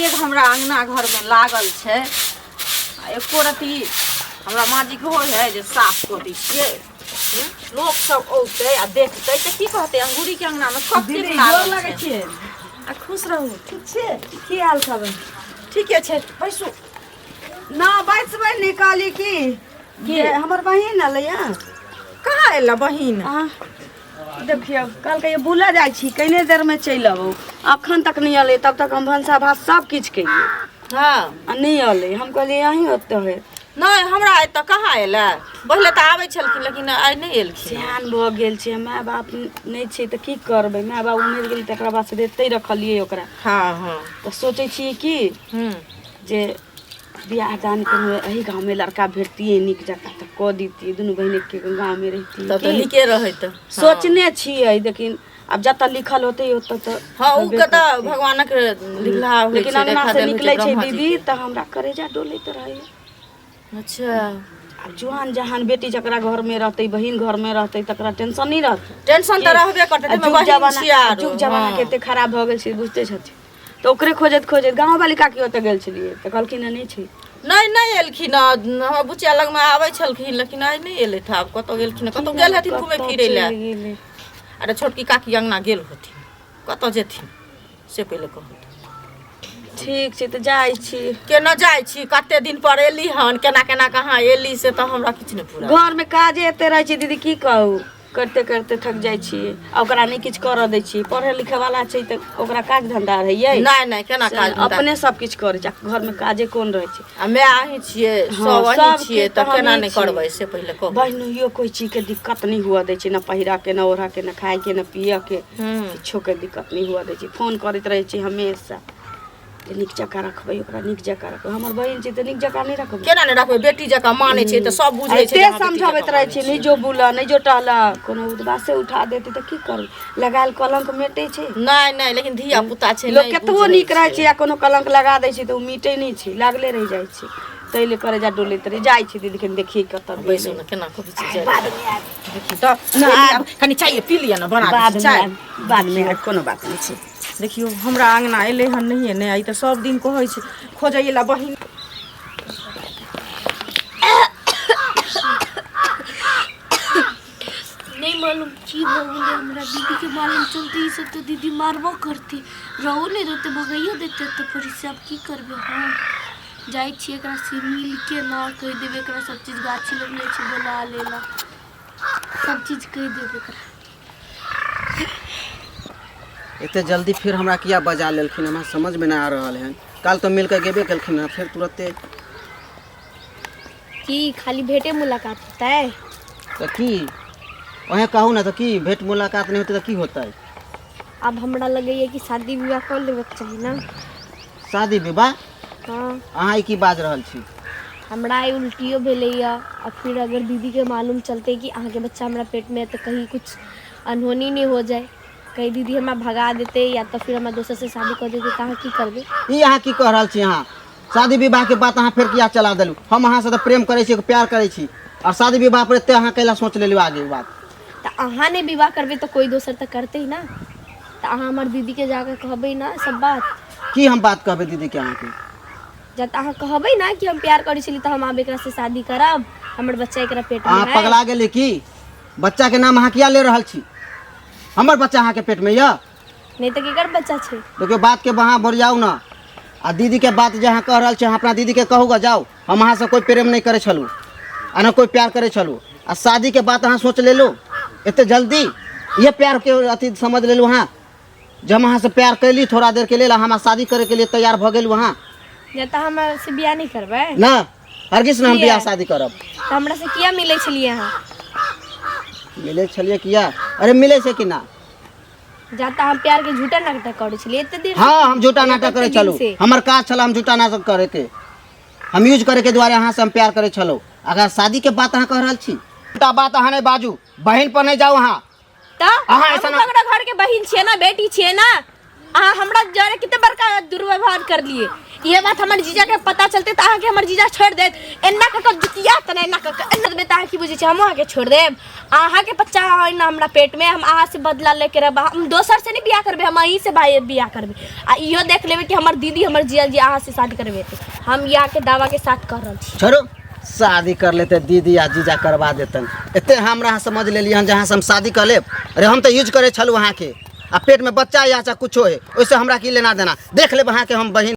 मेघ हमरा अंगना घर में लागल छे। एको रती हमरा माँ जी के होय है जे साफ कर दी छिए। लोग सब औते आ देखते त की कहते अंगूरी के अंगना में कते लागल छे। आ खुश रहू। ठीक छे की हाल खबर? ठीके छे बैसू। ना बैसबै निकाली की ये हमर बहिन अलैया। कहाँ एला बहिन? देखियो कल के ये बुला जाय छी कने देर में चल आबो। अखन तक नहीं अले तब तक हम भंसा भात सब किछ के। हां नहीं अले हम कहलिए यहीं होते है। नहीं हमरा आइ त कहाँ एला। पहले त आबै छलखिन लेकिन आइ नहीं एलखिन। ध्यान भ गेल छे माय बाप नहीं छे त की करबे। माय बाप उमर गेल तकरा बाद से देते रखलिए ओकरा। हां हां त सोचे छी की जे बियाह दान के एही गांव में लड़का भेटतिए निक जका त क दीती दुनु बहिन के गांव में रहती त निके रहत। सोचने छिए लेकिन अब जत लिखल होते ओत त हां उ के त भगवान के लिखला होय लेकिन छे। अंगना से निकले छे दीदी त हमरा करेजा डोलैत रहे। अच्छा अब जुआन जहान बेटी जकरा घर में रहते बहिन घर में रहते तकरा टेंशन नहीं रहते। टेंशन त रहबे करते में बहिन छिया। जुग जमाना केते खराब भ गेल छे बुझते छथि। तो ओकरे खोजत खोजत गांव वाली काकी ओते गेल छलिए त कहलखिन नहीं छे। नहीं नहीं एलखिन। हमर बुचिया लग में आबै छलखिन लेकिन आइ नहीं एले था। कतो गेलखिन कतो गेल हथिन घूमे फिरे ले। अरे छोटकी काकी अंगना गेल होथिन कतो जेथिन से पहिले कहत। ठीक छे त जाय छी। केना जाय छी कते दिन पर एली हन केना केना कहाँ एली से त हमरा किछ नहीं पूरा। घर में काजे एते रह छी दीदी की कहू करते करते थक जाय छी। ओकरा नहीं किछ कर दै छी पढ़े लिखे वाला छै त ओकरा काज धंधा रहइए। नहीं नहीं केना काज अपने सब किछ करे जा घर में काजे कोन रहे छै। आ मैं आही छिए सब आही छिए त केना नहीं करबै से पहिले कह। बहनोइयो कोई चीज के दिक्कत नहीं हुआ दे छै। ना पहिरा के ना ओढ़ा के ना खाए के ना पिए के किछो के दिक्कत नहीं हुआ दे छै। फोन करत रहे छी हमेशा निक जका रखबै ओकरा निक जका रखबै। हमर बहिन छै त निक जका नहीं रखबै। केना नहीं रखबै बेटी जका माने छै त सब बुझै छै। ते समझाबैत रहे छी नहीं जो बुला नहीं जो टहला कोनो उदबासे उठा देते त की करब। लगाल कलंक मेटे छै। नहीं नहीं लेकिन धिया पुता छै लोग केतबो निक रहे छै या कोनो कलंक लगा दै छै त उ मिटे नहीं छै लागले रह जाय छै। तैले करे जा डोलैत रहे जाय छी दीदी के देखिए कत बैसो न केना कहै छै देखि त ना कनी चाय पी लिया ना बना दे चाय बाद में कोनो बात नहीं छै। देखियो हमरा अंगना एले हन नहीं ने आई त सब दिन कहै छै खोजैला बहिन। नहीं मालूम की हो गई हमरा दीदी के मालूम चलते ही सब तो दीदी मारबो करती रहो नहीं रहते भगाइयो देते तो फिर से अब की करबे। हां जाय छी एकरा से मिल के ना कह देबे एकरा सब चीज गाछी लगले छै बोला लेला सब चीज कह देबे एकरा। इतने जल्दी फिर हमरा किया बजा लेलखिन हमरा समझ में ना आ रहल है। कल तो मिलकर गेबे केलखिन फिर तुरंते की खाली भेंटे मुलाकात होता है तो की वहाँ कहूँ ना तो की भेंट मुलाकात नहीं होती तो की होता है। अब हमरा लगे है कि शादी विवाह कर लेबे चाहिए ना। शादी विवाह हां अहाँ की बाज रहल छी। हमरा उल्टियो भेलैया और फिर अगर दीदी के मालूम चलते कि अहाँ के बच्चा हमरा पेट में है तो कहीं कुछ अनहोनी नहीं हो जाए। कहीं दीदी हमरा भगा देते या तो फिर हमरा दोसर से शादी कर देते त की करबे। ई अहाँ की कह रहल छी। अहाँ शादी विवाह के बात अहाँ फिर किया चला देलू। हम अहाँ से तो प्रेम करे छी प्यार करे छी और शादी विवाह पर एते अहाँ कैला सोच लेलू आगे बात। त अहाँ ने विवाह करबे तो कोई दोसर त करते ही ना। त अहाँ हमर दीदी के जाके कहबे ना सब बात। की हम बात कहबे दीदी के अहाँ के जब अहाँ कहबे ना कि हम प्यार करै छली त हम आब एकरा से शादी करब हमर बच्चा एकरा पेट में है। अहाँ पगला गेली की बच्चा के नाम अहाँ किया ले रहल छी। हमर बच्चा अहाँ के पेट में या नहीं तो केकर बच्चा छे। देखियो बात के वहाँ बोरियाऊ ना आ दीदी के बात जहाँ कह रहल छी अपना दीदी के कहूगा जाओ हम अहाँ से कोई प्रेम नहीं करे छलू आ ना कोई प्यार करे छलू आ शादी के बात अहाँ सोच ले लो इतने जल्दी ये प्यार के अथी समझ ले लो। हाँ जब अहाँ से प्यार कैली थोड़ा देर के लिए हम शादी करे के लिए तैयार भ गेलू। वहाँ या त हमरा से बियाह नहीं करबे ना हरगिज ना हम बियाह शादी करब। त हमरा से किया मिले छलिए अहाँ मिले छलिए किया अरे मिले से कि ना जाता हम प्यार के झूठा नाटक करे छलिए इतने देर। हाँ हम झूठा नाटक करे चलो हमर काज छला हम झूठा नाटक करे के हम यूज करे के द्वारा अहाँ से हम प्यार करे चलो। अगर शादी के बात अहाँ कह रहल छी झूठा बात अहाँ नहीं बाजू बहन पर नहीं जाओ। अहाँ त अहाँ ऐसा ना घर के बहिन छिए ना बेटी छिए ना। अहाँ हमरा जाने कितने बड़का दुर्व्यवहार कर लिए ये बात हमर जीजा के पता चलते त आके हमर जीजा छोड़ दे एन्ना क जुतिया त एन्ना क एन्ना में ता की बुझी छै हम आके छोड़ देब आहा के बच्चा है ना हमरा पेट में हम आहा से बदला लेके रहब हम दोसर से नहीं बियाह करबे हम यहीं से भाई बियाह करबे आ इहो देख लेबे कि हमर दीदी हमर जीजा जी आहा से शादी करबे हम यहाँ के दावा के साथ कर रहल छी छोड़ो शादी कर लेते दीदी या जीजा करवा देतन एते हमरा समझ लेलिए हन जहाँ से हम शादी कर लेब अरे हम तो यूज करे छलू वहाँ के आ पेट में बच्चा या चाहे कुछो है ओइसे हमरा की लेना देना देख लेब अहाँ के हम बहिन